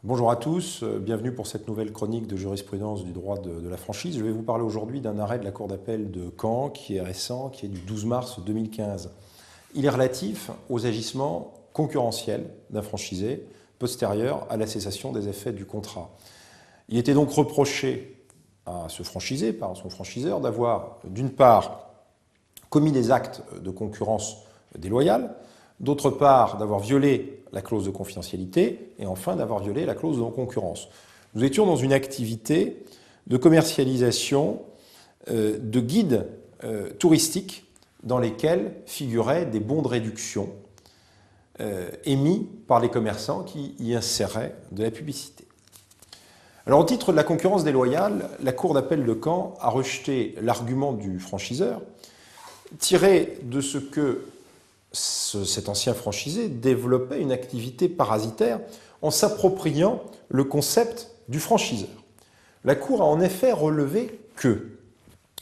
Bonjour à tous, bienvenue pour cette nouvelle chronique de jurisprudence du droit de la franchise. Je vais vous parler aujourd'hui d'un arrêt de la Cour d'appel de Caen qui est récent, qui est du 12 mars 2015. Il est relatif aux agissements concurrentiels d'un franchisé postérieur à la cessation des effets du contrat. Il était donc reproché à ce franchisé, par son franchiseur, d'avoir d'une part commis des actes de concurrence déloyale, d'autre part d'avoir violé la clause de confidentialité et enfin d'avoir violé la clause de non-concurrence. Nous étions dans une activité de commercialisation de guides touristiques dans lesquels figuraient des bons de réduction émis par les commerçants qui y inséraient de la publicité. Alors, au titre de la concurrence déloyale, la Cour d'appel de Caen a rejeté l'argument du franchiseur tiré de ce que cet ancien franchisé développait une activité parasitaire en s'appropriant le concept du franchiseur. La Cour a en effet relevé que,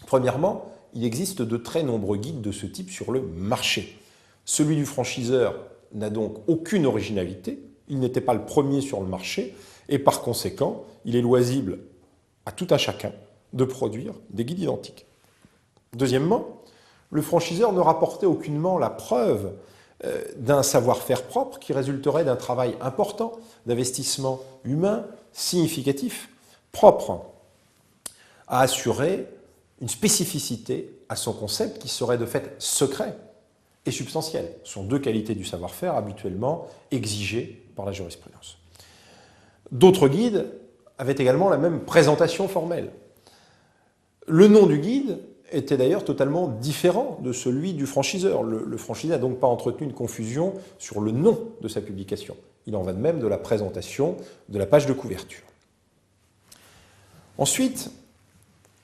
premièrement, il existe de très nombreux guides de ce type sur le marché. Celui du franchiseur n'a donc aucune originalité, il n'était pas le premier sur le marché, et par conséquent, il est loisible à tout un chacun de produire des guides identiques. Deuxièmement, le franchiseur ne rapportait aucunement la preuve d'un savoir-faire propre qui résulterait d'un travail important, d'investissement humain significatif, propre à assurer une spécificité à son concept qui serait de fait secret et substantiel. Ce sont deux qualités du savoir-faire habituellement exigées par la jurisprudence. D'autres guides avaient également la même présentation formelle. Le nom du guide était d'ailleurs totalement différent de celui du franchiseur. Le franchisé n'a donc pas entretenu une confusion sur le nom de sa publication. Il en va de même de la présentation de la page de couverture. Ensuite,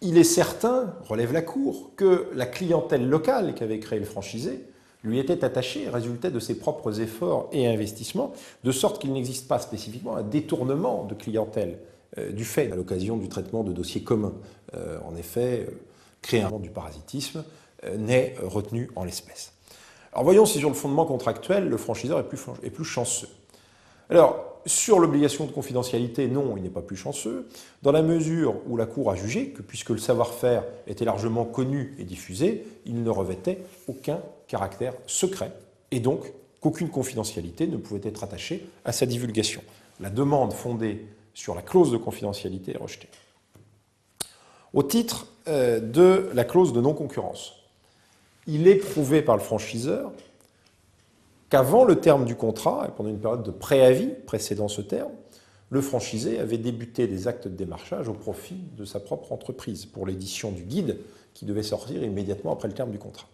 il est certain, relève la Cour, que la clientèle locale qu'avait créée le franchisé lui était attachée et résultait de ses propres efforts et investissements, de sorte qu'il n'existe pas spécifiquement un détournement de clientèle du fait à l'occasion du traitement de dossiers communs. En effet, créer un du parasitisme n'est retenu en l'espèce. Alors voyons si sur le fondement contractuel, le franchiseur est plus chanceux. Alors, sur l'obligation de confidentialité, non, il n'est pas plus chanceux, dans la mesure où la Cour a jugé que, puisque le savoir-faire était largement connu et diffusé, il ne revêtait aucun caractère secret, et donc qu'aucune confidentialité ne pouvait être attachée à sa divulgation. La demande fondée sur la clause de confidentialité est rejetée. Au titre de la clause de non-concurrence, il est prouvé par le franchiseur qu'avant le terme du contrat, et pendant une période de préavis précédant ce terme, le franchisé avait débuté des actes de démarchage au profit de sa propre entreprise pour l'édition du guide qui devait sortir immédiatement après le terme du contrat.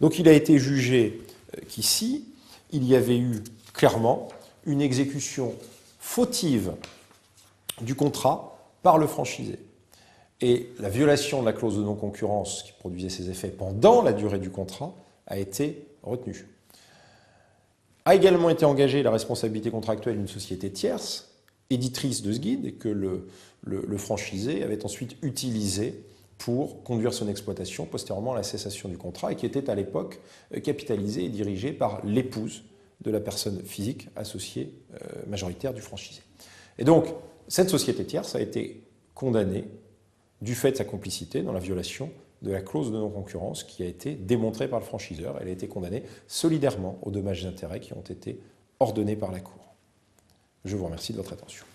Donc il a été jugé qu'ici, il y avait eu clairement une exécution fautive du contrat par le franchisé. Et la violation de la clause de non-concurrence qui produisait ses effets pendant la durée du contrat a été retenue. A également été engagée la responsabilité contractuelle d'une société tierce, éditrice de ce guide, et que le franchisé avait ensuite utilisé pour conduire son exploitation postérieurement à la cessation du contrat, et qui était à l'époque capitalisée et dirigée par l'épouse de la personne physique associée majoritaire du franchisé. Et donc, cette société tierce a été condamnée du fait de sa complicité dans la violation de la clause de non-concurrence qui a été démontrée par le franchiseur. Elle a été condamnée solidairement aux dommages et intérêts qui ont été ordonnés par la Cour. Je vous remercie de votre attention.